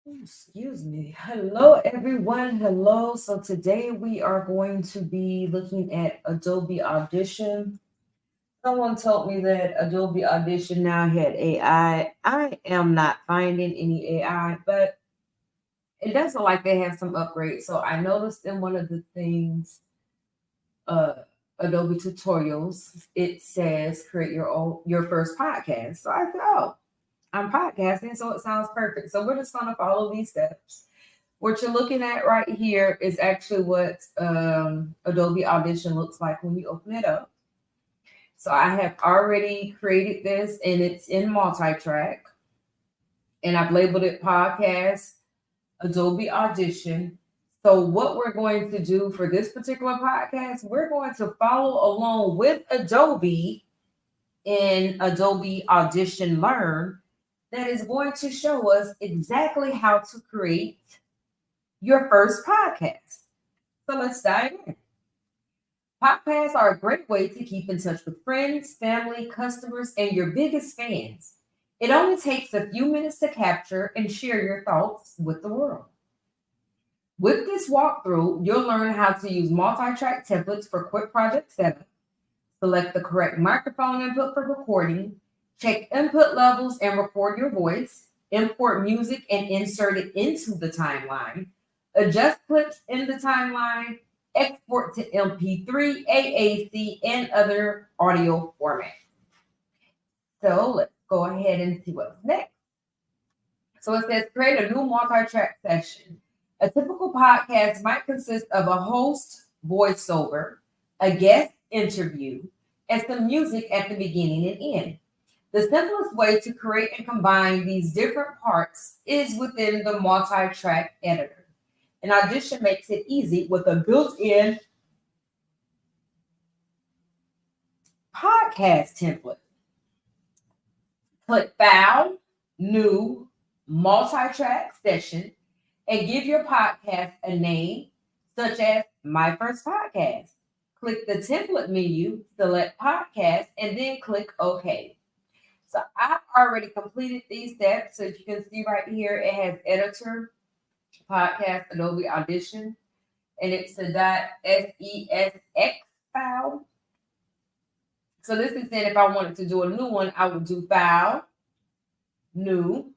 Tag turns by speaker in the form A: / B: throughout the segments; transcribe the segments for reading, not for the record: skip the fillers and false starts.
A: Excuse me. Hello, everyone. Hello. So today we are going to be looking at Adobe Audition. Someone told me that Adobe Audition now had AI. I am not finding any AI, but it does look like they have some upgrades. So I noticed in one of the things, uh, Adobe tutorials, it says create your first podcast. So I said, oh, I'm podcasting, so it sounds perfect. So we're just going to follow these steps. What you're looking at right here is actually what Adobe Audition looks like when you open it up. So I have already created this and it's in multi-track and I've labeled it podcast Adobe Audition. So what we're going to do for this particular podcast, we're going to follow along with Adobe in Adobe Audition Learn that is going to show us exactly how to create your first podcast. So let's dive in. Podcasts are a great way to keep in touch with friends, family, customers, and your biggest fans. It only takes a few minutes to capture and share your thoughts with the world. With this walkthrough, you'll learn how to use multi-track templates for quick project setup, select the correct microphone input for recording, check input levels and record your voice, import music and insert it into the timeline, adjust clips in the timeline, export to MP3, AAC, and other audio formats. So let's go ahead and see what's next. So it says create a new multi-track session. A typical podcast might consist of a host voiceover, a guest interview, and some music at the beginning and end. The simplest way to create and combine these different parts is within the multi-track editor. And Audition makes it easy with a built-in podcast template. Click File, New, Multi-Track Session, and give your podcast a name, such as My First Podcast. Click the template menu, select Podcast, and then click OK. So I've already completed these steps. So as you can see right here, it has Editor, Podcast, Adobe Audition, and it's a .sesx file. So this is saying if I wanted to do a new one, I would do File, New,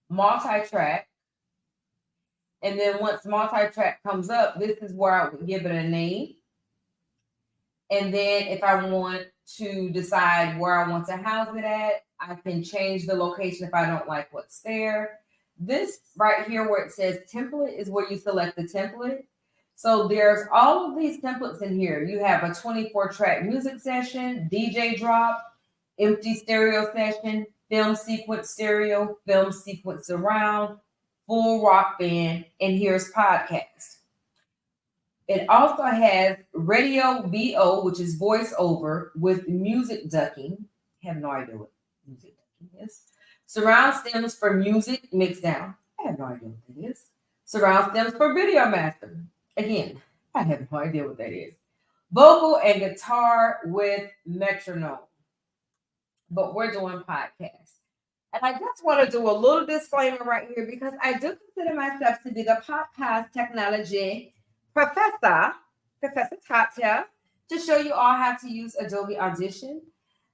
A: Multi-Track, and then once multi-track comes up, this is where I would give it a name. And then if I want to decide where I want to house it at, I can change the location if I don't like what's there. This right here where it says template is where you select the template. So there's all of these templates in here. You have a 24-track music session, DJ drop, empty stereo session, film sequence stereo, film sequence surround, full rock band, and here's podcast. It also has radio VO, which is voiceover with music ducking. I have no idea what music ducking is. Surround stems for music mixed down. I have no idea what that is. Surround stems for video master. Again, I have no idea what that is. Vocal and guitar with metronome. But we're doing podcasts. And I just want to do a little disclaimer right here because I do consider myself to be the podcast technology professor, Professor TOT, to show you all how to use Adobe Audition.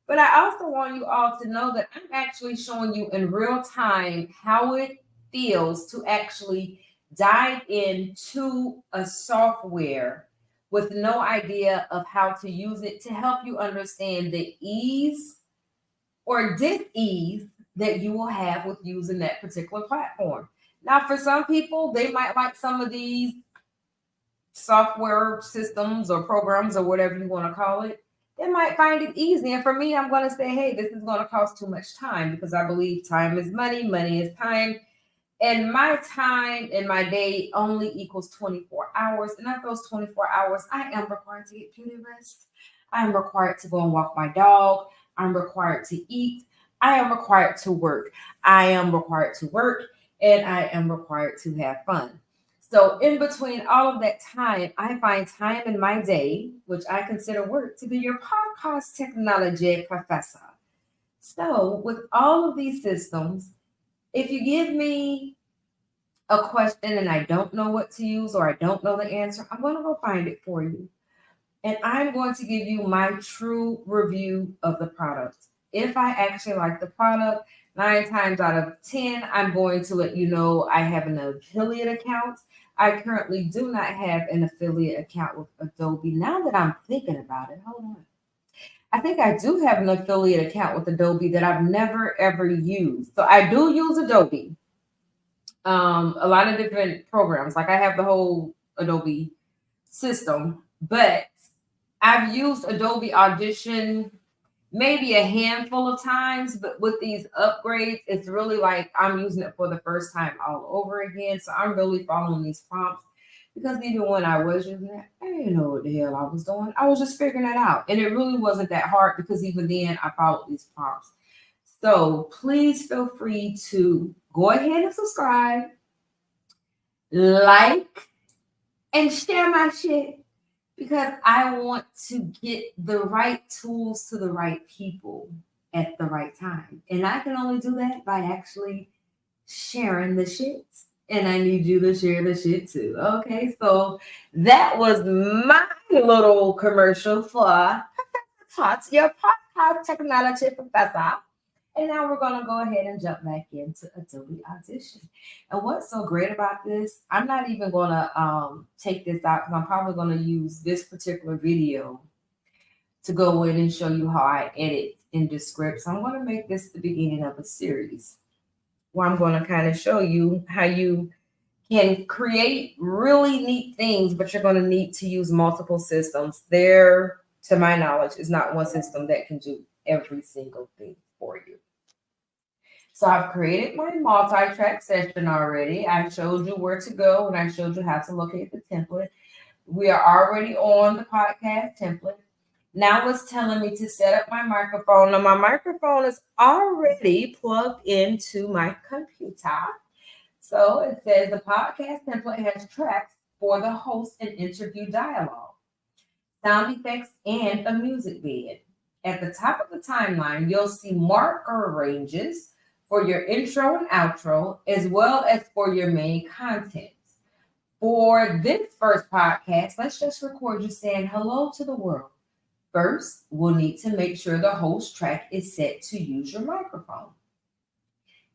A: But I also want you all to know that I'm actually showing you in real time how it feels to actually dive into a software with no idea of how to use it to help you understand the ease or dis-ease that you will have with using that particular platform. Now, for some people, they might like some of these software systems or programs or whatever you want to call it. They might find it easy. And for me, I'm going to say, hey, this is going to cost too much time because I believe time is money, money is time. And my time in my day only equals 24 hours. And at those 24 hours, I am required to get beauty rest. I am required to go and walk my dog. I'm required to eat. I am required to work. I am required to work. And I am required to have fun. So in between all of that time, I find time in my day, which I consider work, to be your podcast technology professor. So with all of these systems, If you give me a question and I don't know what to use or I don't know the answer, I'm going to go find it for you. And I'm going to give you my true review of the product. If I actually like the product, 9 times out of 10, I'm going to let you know I have an affiliate account. I currently do not have an affiliate account with Adobe. Now that I'm thinking about it, hold on. I think I do have an affiliate account with Adobe that I've never ever used. So I do use Adobe. A lot of different programs. Like I have the whole Adobe system, but I've used Adobe Audition maybe a handful of times, but with these upgrades, it's really like I'm using it for the first time all over again. So I'm really following these prompts because even when I was using it, I didn't know what the hell I was doing. I was just figuring it out. And it really wasn't that hard because even then I followed these prompts. So please feel free to go ahead and subscribe, like, and share my shit because I want to get the right tools to the right people at the right time. And I can only do that by actually sharing the shits. And I need you to share the shit too. Okay, so that was my little commercial for Tots, your podcast technology professor. And now we're going to go ahead and jump back into Adobe Audition. And what's so great about this, I'm not even going to take this out because I'm probably going to use this particular video to go in and show you how I edit in Descript. So I'm going to make this the beginning of a series where I'm going to kind of show you how you can create really neat things, but you're going to need to use multiple systems. There, to my knowledge, is not one system that can do every single thing for you. So I've created my multi-track session already. I showed you where to go and I showed you how to locate the template. We are already on the podcast template. Now it's telling me to set up my microphone. Now my microphone is already plugged into my computer. So it says the podcast template has tracks for the host and interview dialogue, sound effects, and a music bed. At the top of the timeline, you'll see marker ranges for your intro and outro, as well as for your main content. For this first podcast, let's just record you saying hello to the world. First, we'll need to make sure the host track is set to use your microphone.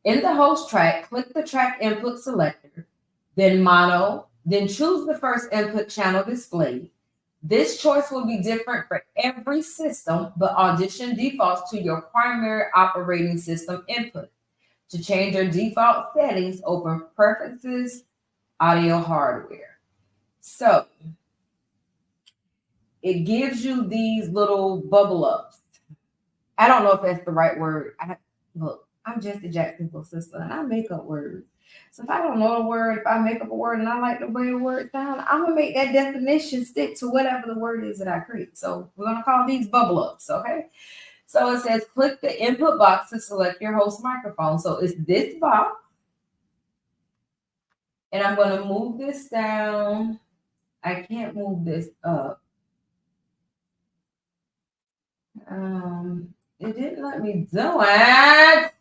A: In the host track, click the track input selector, then mono, then choose the first input channel displayed. This choice will be different for every system, but Audition defaults to your primary operating system input. To change your default settings, open Preferences, Audio Hardware. So it gives you these little bubble ups. I don't know if that's the right word. Look, I'm just a Jacksonville sister and I make up words. So if I don't know a word, if I make up a word and I like the way the word sounds, I'm gonna make that definition stick to whatever the word is that I create. So we're gonna call these bubble ups, okay? So it says click the input box to select your host microphone. So it's this box. And I'm going to move this down. I can't move this up. It didn't let me do it.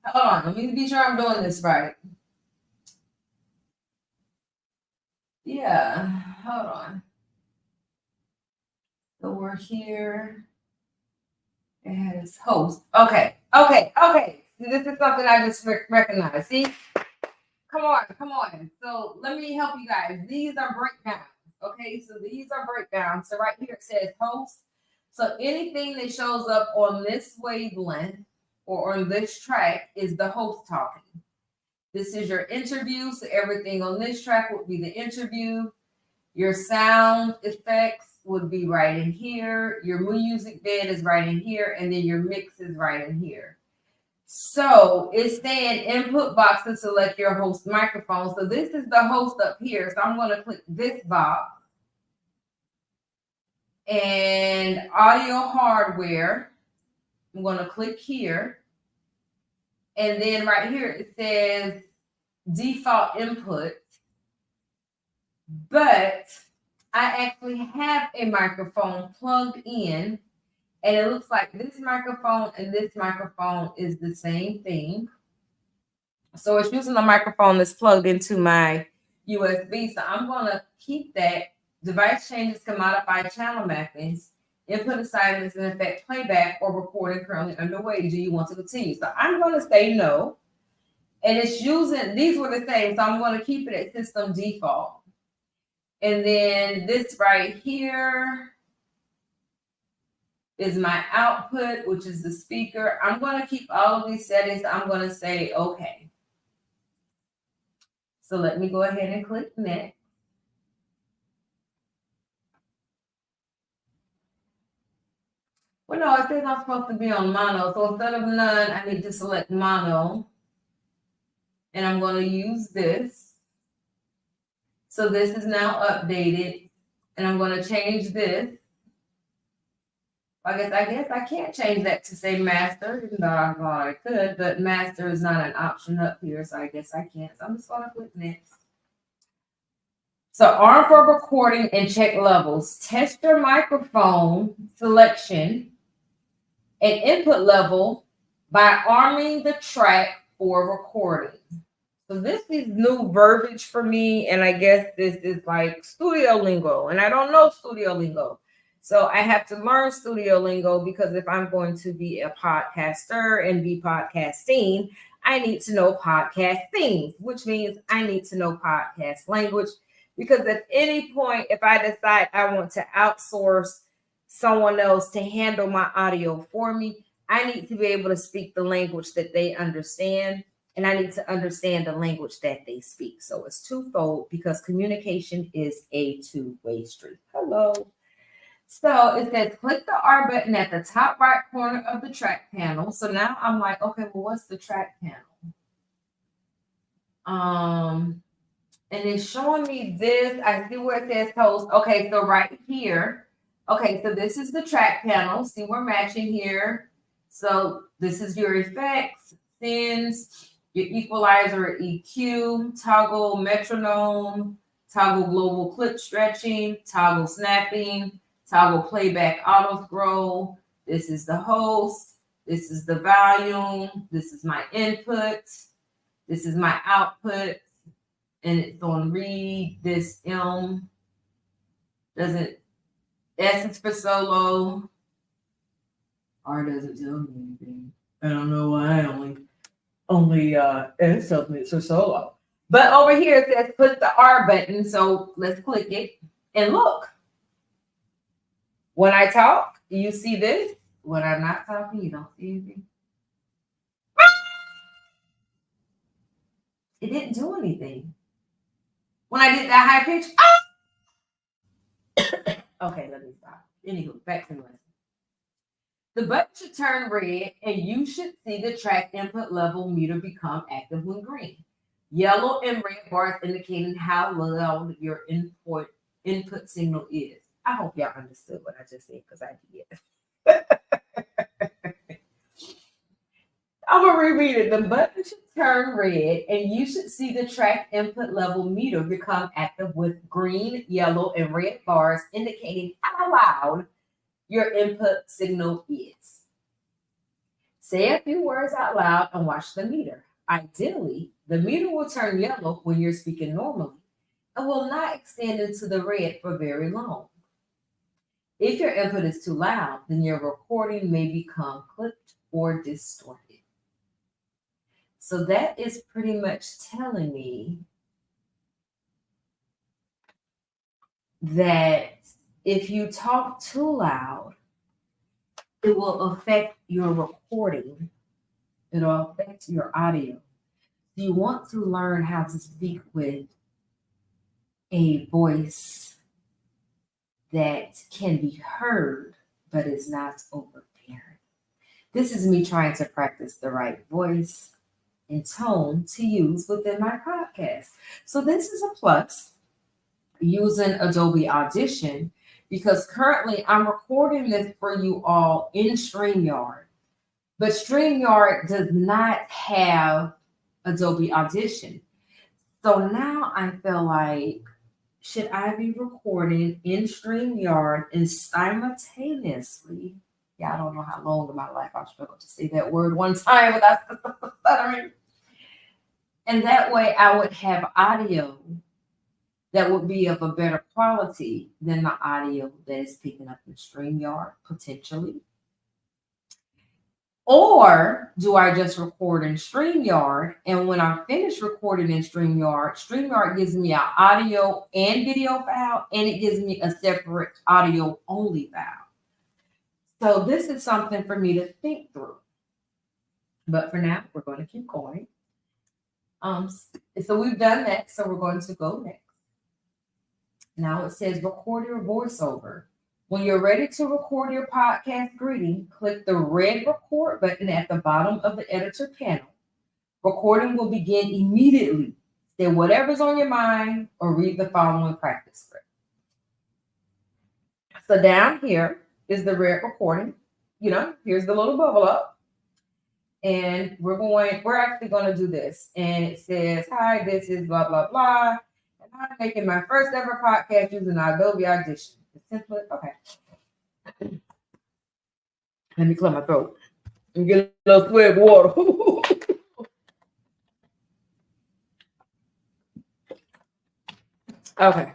A: Hold on. Let me be sure I'm doing this right. Yeah. Hold on. So we're here. It has host. Okay. This is something I just recognize. See? Come on. So let me help you guys. These are breakdowns. Okay, so these are breakdowns. So right here it says host. So anything that shows up on this wavelength or on this track is the host talking. This is your interview. So everything on this track would be the interview. Your sound effects would be right in here. Your music bed is right in here. And then your mix is right in here. So it's saying input box to select your host microphone. So this is the host up here. So I'm going to click this box. And audio hardware, I'm going to click here. And then right here it says default input. But I actually have a microphone plugged in. And it looks like this microphone and this microphone is the same thing. So it's using the microphone that's plugged into my USB. So I'm going to keep that. Device changes can modify channel mappings, input assignments, and affect playback or recording currently underway. Do you want to continue? So I'm going to say no. And it's using, these were the same. So I'm going to keep it at system default. And then this right here is my output, which is the speaker. I'm going to keep all of these settings. I'm going to say okay. So let me go ahead and click next. Well, no, it says I'm supposed to be on mono. So instead of none, I need to select mono. And I'm going to use this. So this is now updated. And I'm going to change this. I guess I can't change that to say master, even though I thought I could, but master is not an option up here, so I guess I can't. So I'm just gonna click next. So arm for recording and check levels. Test your microphone selection and input level by arming the track for recording. So this is new verbiage for me, and I guess this is like studio lingo, and I don't know studio lingo. So I have to learn studio lingo because if I'm going to be a podcaster and be podcasting, I need to know podcast things, which means I need to know podcast language. Because at any point, if I decide I want to outsource someone else to handle my audio for me, I need to be able to speak the language that they understand. And I need to understand the language that they speak. So it's twofold because communication is a two-way street. Hello. So it says click the R button at the top right corner of the track panel. So now I'm like, okay, well, what's the track panel? And it's showing me this. I see where it says host. Okay, so right here. Okay, so this is the track panel. See, we're matching here. So this is your effects, sends, your equalizer, EQ, toggle metronome, toggle global clip stretching, toggle snapping, toggle playback auto scroll. This is the host. This is the volume. This is my input. This is my output. And it's on read. This M doesn't, S is for solo. R doesn't tell me anything. I don't know why only S tells me it's for solo. But over here it says click the R button. So let's click it and look. When I talk, you see this. When I'm not talking, you don't see anything. It didn't do anything. When I did that high pitch, okay, let me stop. Anywho, back to the lesson. The button should turn red and you should see the track input level meter become active when green. Yellow and red bars indicating how loud your input signal is. I hope y'all understood what I just said because I did. I'm going to reread it. The button should turn red and you should see the track input level meter become active with green, yellow, and red bars indicating how loud your input signal is. Say a few words out loud and watch the meter. Ideally, the meter will turn yellow when you're speaking normally and will not extend into the red for very long. If your input is too loud, then your recording may become clipped or distorted. So that is pretty much telling me that if you talk too loud, it will affect your recording. It'll affect your audio. You want to learn how to speak with a voice that can be heard, but is not overbearing. This is me trying to practice the right voice and tone to use within my podcast. So this is a plus using Adobe Audition because currently I'm recording this for you all in StreamYard, but StreamYard does not have Adobe Audition. So now I feel like, should I be recording in StreamYard and simultaneously, I don't know how long in my life I've struggled to say that word one time without stuttering. And that way I would have audio that would be of a better quality than the audio that is picking up in StreamYard, potentially. Or do I just record in StreamYard? And when I'm finished recording in StreamYard, StreamYard gives me an audio and video file, and it gives me a separate audio only file. So this is something for me to think through. But for now, we're going to keep going. So we've done that. So we're going to go next. Now it says record your voiceover. When you're ready to record your podcast greeting, click the red record button at the bottom of the editor panel. Recording will begin immediately. Say whatever's on your mind or read the following practice script. So down here is the red recording. Here's the little bubble up. And we're actually going to do this. And it says, hi, this is blah, blah, blah. And I'm making my first ever podcast using Adobe Audition. Okay. Let me clear my throat and get a little swig of water. Okay.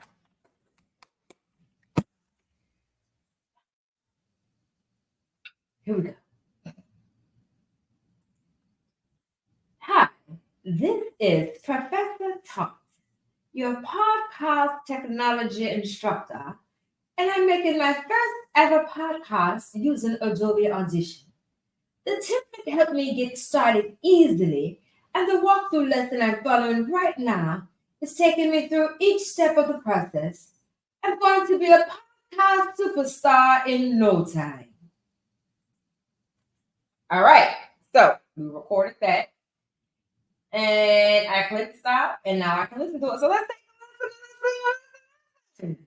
A: Here we go. Hi, this is Professor TOT, your podcast technology instructor. And I'm making my first ever podcast using Adobe Audition. The tip that helped me get started easily and the walkthrough lesson I'm following right now is taking me through each step of the process. I'm going to be a podcast superstar in no time. All right, so we recorded that. And I clicked stop, and now I can listen to it. So let's take a listen.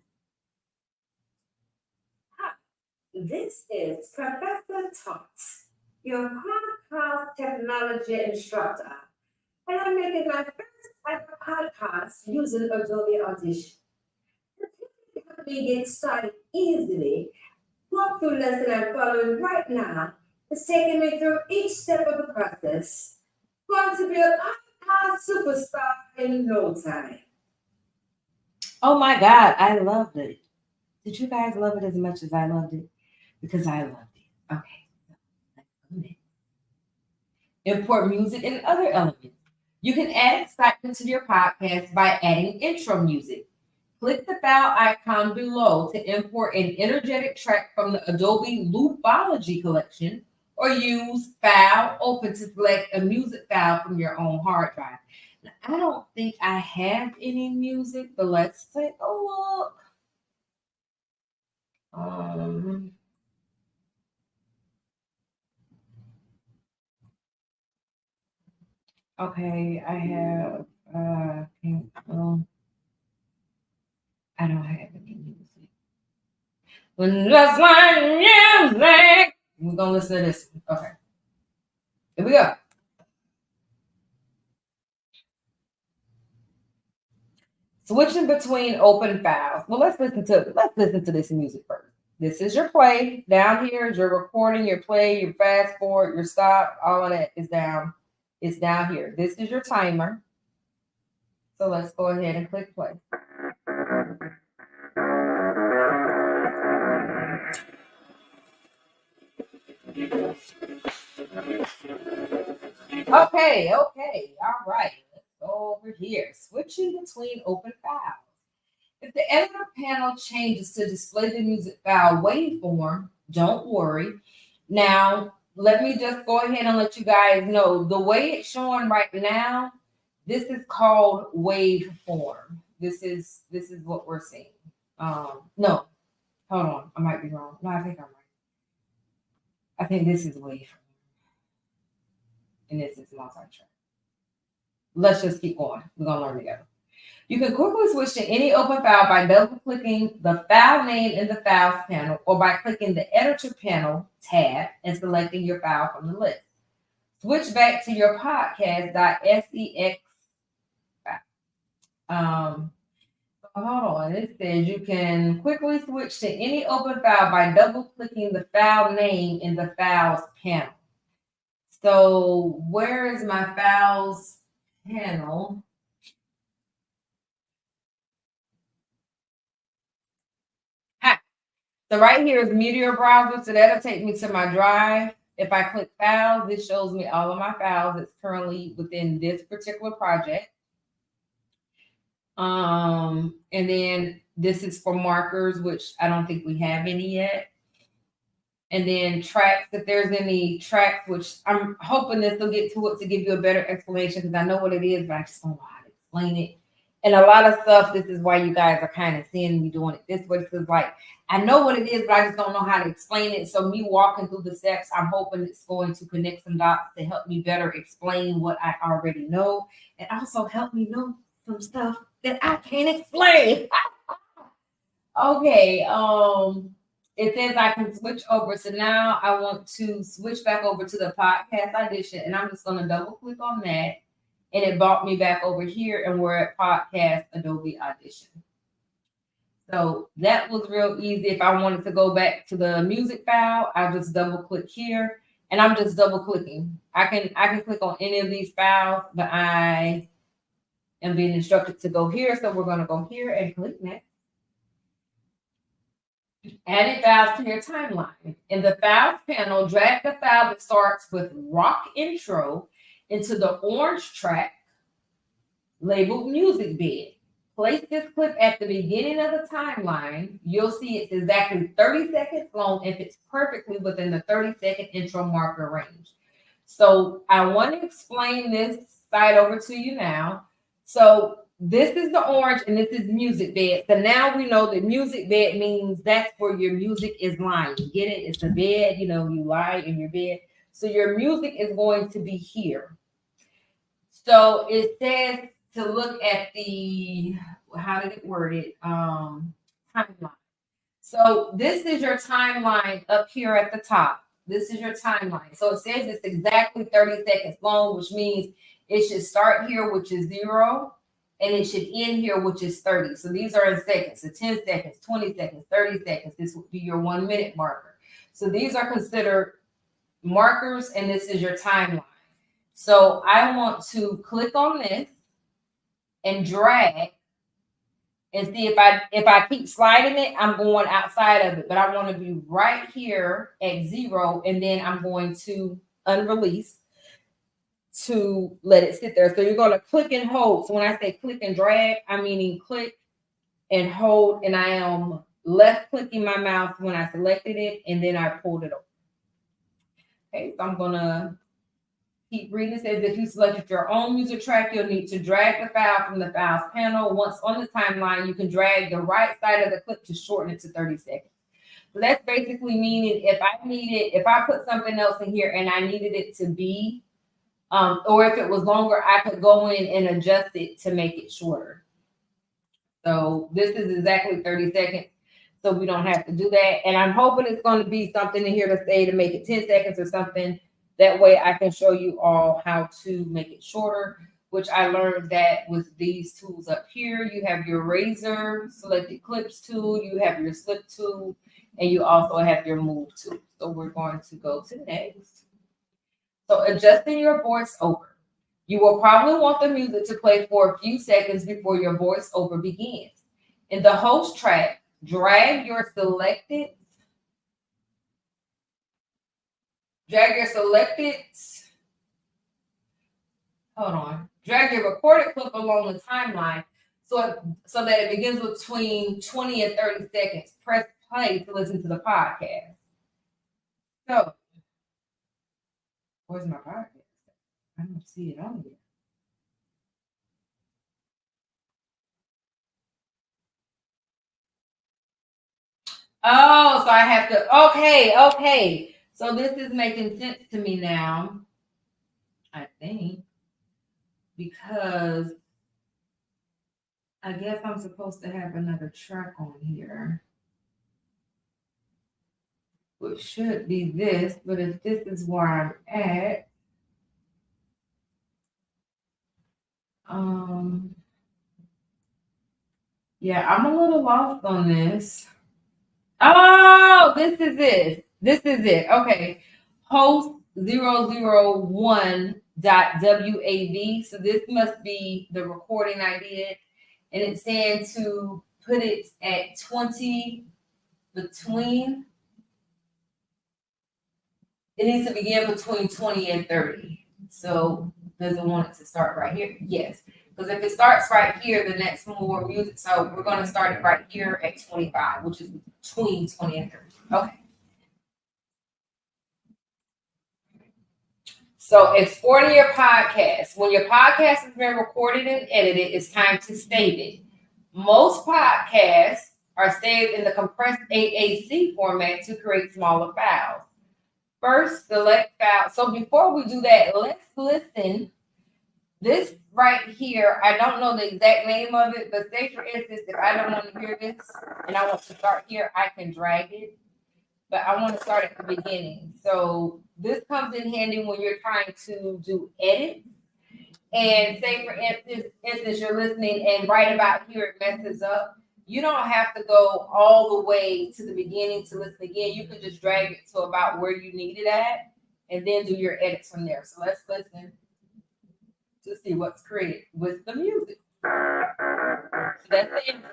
A: This is Professor TOT, your podcast technology instructor, and I'm making my first ever podcast using Adobe Audition. The tip to help me get started easily, walkthrough lesson I'm following right now is taking me through each step of the process. I'm going to be a podcast superstar in no time. Oh my God, I loved it. Did you guys love it as much as I loved it? Because I loved it. Okay. Let's go next. Import music and other elements. You can add excitement to your podcast by adding intro music. Click the file icon below to import an energetic track from the Adobe Loopology collection, or use File Open to select a music file from your own hard drive. Now, I don't think I have any music, but let's take a look. Okay, I have, I don't have any music. When just like music, we're gonna listen to this. Okay, here we go. Switching between open files. Well, let's listen to this music first. This is your play. Down here is your recording, your play, your fast forward, your stop. All of that is down. It's down here. This is your timer. So let's go ahead and click play. Okay. All right. Let's go over here. Switching between open files. If the editor panel changes to display the music file waveform, don't worry. Now, let me just go ahead and let you guys know the way it's showing right now, this is called waveform. This is what we're seeing. No, hold on. I might be wrong. No, I think I'm right. I think this is waveform. And this is multi-track. Let's just keep going. We're going to learn together. You can quickly switch to any open file by double-clicking the file name in the Files panel, or by clicking the Editor panel tab and selecting your file from the list. Switch back to your podcast.sex file. Hold on. It says you can quickly switch to any open file by double-clicking the file name in the Files panel. So where is my Files panel. So right here is Meteor Browser. So that'll take me to my drive. If I click files, this shows me all of my files that's currently within this particular project. And then this is for markers, which I don't think we have any yet. And then tracks, if there's any tracks, which I'm hoping this will get to it to give you a better explanation, because I know what it is, but I just don't know how to explain it. And a lot of stuff, this is why you guys are kind of seeing me doing it this way. Because like, I know what it is, but I just don't know how to explain it. So me walking through the steps, I'm hoping it's going to connect some dots to help me better explain what I already know. And also help me know some stuff that I can't explain. Okay, it says I can switch over. So now I want to switch back over to the podcast audition, and I'm just going to double click on that. And it brought me back over here, and we're at podcast Adobe Audition. So that was real easy. If I wanted to go back to the music file, I just double click here, and I'm just double clicking. I can click on any of these files, but I am being instructed to go here. So we're going to go here and click next. Added files to your timeline. In the files panel, drag the file that starts with rock intro into the orange track labeled music bed. Place this clip at the beginning of the timeline. You'll see it's exactly 30 seconds long and fits perfectly within the 30-second intro marker range. So I want to explain this side over to you now. So this is the orange and this is music bed. So now we know that music bed means that's where your music is lying. Get it? It's a bed, you know, you lie in your bed. So your music is going to be here. So it says to look at the, how did it word it? Timeline. So this is your timeline up here at the top. This is your timeline. So it says it's exactly 30 seconds long, which means it should start here, which is 0, and it should end here, which is 30. So these are in seconds. So 10 seconds, 20 seconds, 30 seconds. This would be your 1 minute marker. So these are considered markers, and this is your timeline. So I want to click on this and drag and see if I keep sliding it, I'm going outside of it. But I want to be right here at 0, and then I'm going to unrelease to let it sit there. So you're going to click and hold. So when I say click and drag, I'm meaning click and hold, and I am left clicking my mouse when I selected it, and then I pulled it over. Okay, so I'm going to keep reading. It says if you selected your own music track, you'll need to drag the file from the files panel. Once on the timeline, you can drag the right side of the clip to shorten it to 30 seconds. So that's basically meaning if I put something else in here and I needed it to be, or if it was longer, I could go in and adjust it to make it shorter. So this is exactly 30 seconds. So we don't have to do that. And I'm hoping it's going to be something in here to say to make it 10 seconds or something. That way I can show you all how to make it shorter, which I learned that with these tools up here. You have your razor selected clips tool, you have your slip tool, and you also have your move tool. So we're going to go to next. So adjusting your voiceover. You will probably want the music to play for a few seconds before your voiceover begins. In the host track, drag your selected drag your recorded clip along the timeline so that it begins between 20 and 30 seconds. Press play to listen to the podcast. So, where's my podcast? I don't see it on here. Oh, so I have to, okay. So this is making sense to me now, I think, because I guess I'm supposed to have another track on here, which should be this, but if this is where I'm at, yeah, I'm a little lost on this. Oh, this is it. Okay. Host 001 .wav. So this must be the recording I did. And it's saying to put it at 20 between, it needs to begin between 20 and 30. So does it want it to start right here? Yes. Because if it starts right here, then that's more music. So we're going to start it right here at 25, which is between 20 and 30. Okay. So exporting your podcast. When your podcast has been recorded and edited, it's time to save it. Most podcasts are saved in the compressed AAC format to create smaller files. First, select file. So before we do that, let's listen. This right here, I don't know the exact name of it, but say for instance, if I don't want to hear this and I want to start here, I can drag it. But I want to start at the beginning. So this comes in handy when you're trying to do edit. And say for instance, you're listening and right about here it messes up. You don't have to go all the way to the beginning to listen again. You can just drag it to about where you need it at and then do your edits from there. So let's listen to see what's created with the music. So that's the intro.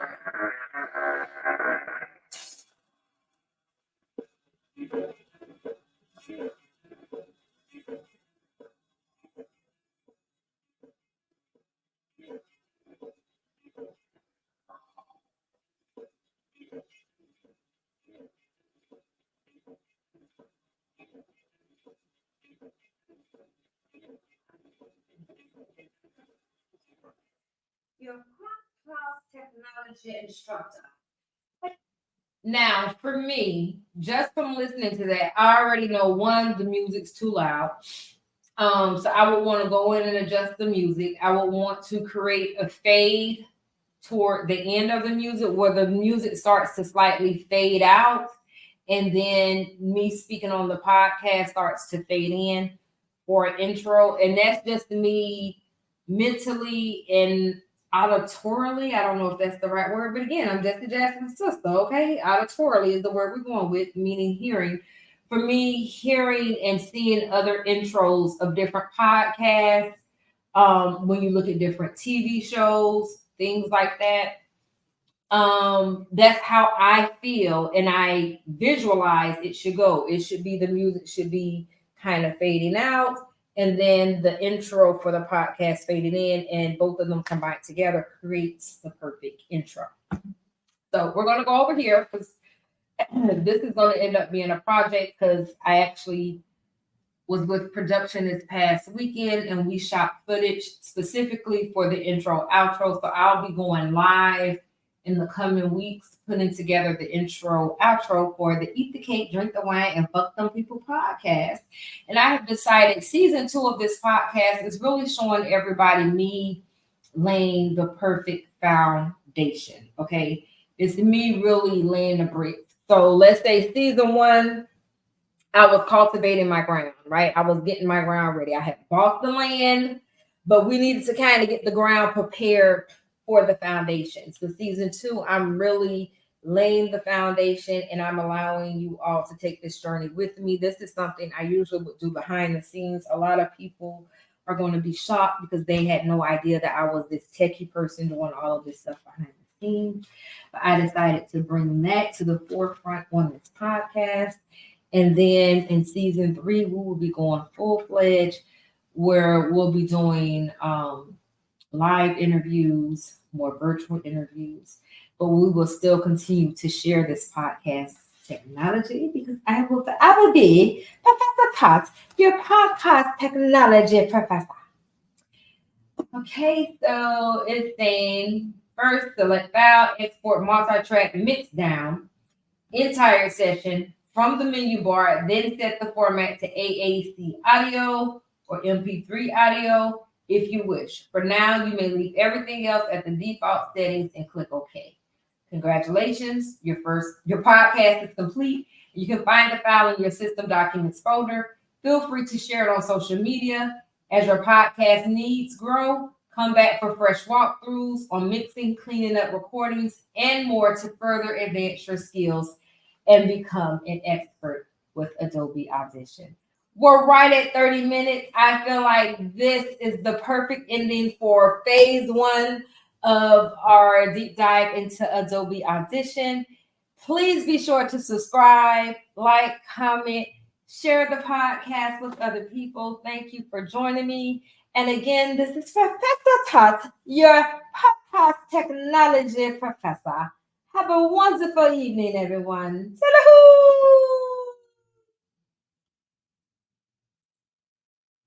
A: Your podcast technology instructor. Now, for me, just from listening to that, I already know one, the music's too loud. So I would want to go in and adjust the music. I would want to create a fade toward the end of the music where the music starts to slightly fade out. And then me speaking on the podcast starts to fade in for an intro. And that's just me mentally and auditorily. I don't know if that's the right word, but again, I'm Jessica Jackson's sister, okay? Auditorily is the word we're going with, meaning hearing. For me, hearing and seeing other intros of different podcasts, when you look at different TV shows, things like that, that's how I feel and I visualize it should go. It should be, the music should be kind of fading out and then the intro for the podcast fading in, and both of them combined together creates the perfect intro. So we're going to go over here because this is going to end up being a project because I actually was with production this past weekend and we shot footage specifically for the intro outro. So I'll be going live in the coming weeks, putting together the intro outro for the Eat the Cake, Drink the Wine, and Fuck Them People podcast. And I have decided season 2 of this podcast is really showing everybody me laying the perfect foundation. Okay. It's me really laying the bricks. So let's say season 1, I was cultivating my ground, right? I was getting my ground ready. I had bought the land, but we needed to kind of get the ground prepared for the foundation. So season 2, I'm really laying the foundation and I'm allowing you all to take this journey with me. This is something I usually would do behind the scenes. A lot of people are going to be shocked because they had no idea that I was this techie person doing all of this stuff behind the scenes. But I decided to bring that to the forefront on this podcast. And then in season 3, we will be going full-fledged where we'll be doing live interviews, more virtual interviews, but we will still continue to share this podcast technology because I will be Professor TOT, your podcast technology professor. Okay, so it's saying first select file, export multi-track mix down, entire session from the menu bar, then set the format to AAC audio or MP3 audio if you wish. For now, you may leave everything else at the default settings and click OK. Congratulations, your podcast is complete. You can find the file in your system documents folder. Feel free to share it on social media. As your podcast needs grow, come back for fresh walkthroughs on mixing, cleaning up recordings, and more to further advance your skills and become an expert with Adobe Audition. We're right at 30 minutes. I feel like this is the perfect ending for phase one of our deep dive into Adobe Audition. Please be sure to subscribe, like, comment, share the podcast with other people. Thank you for joining me. And again, this is Professor TOT, your podcast technology professor. Have a wonderful evening, everyone.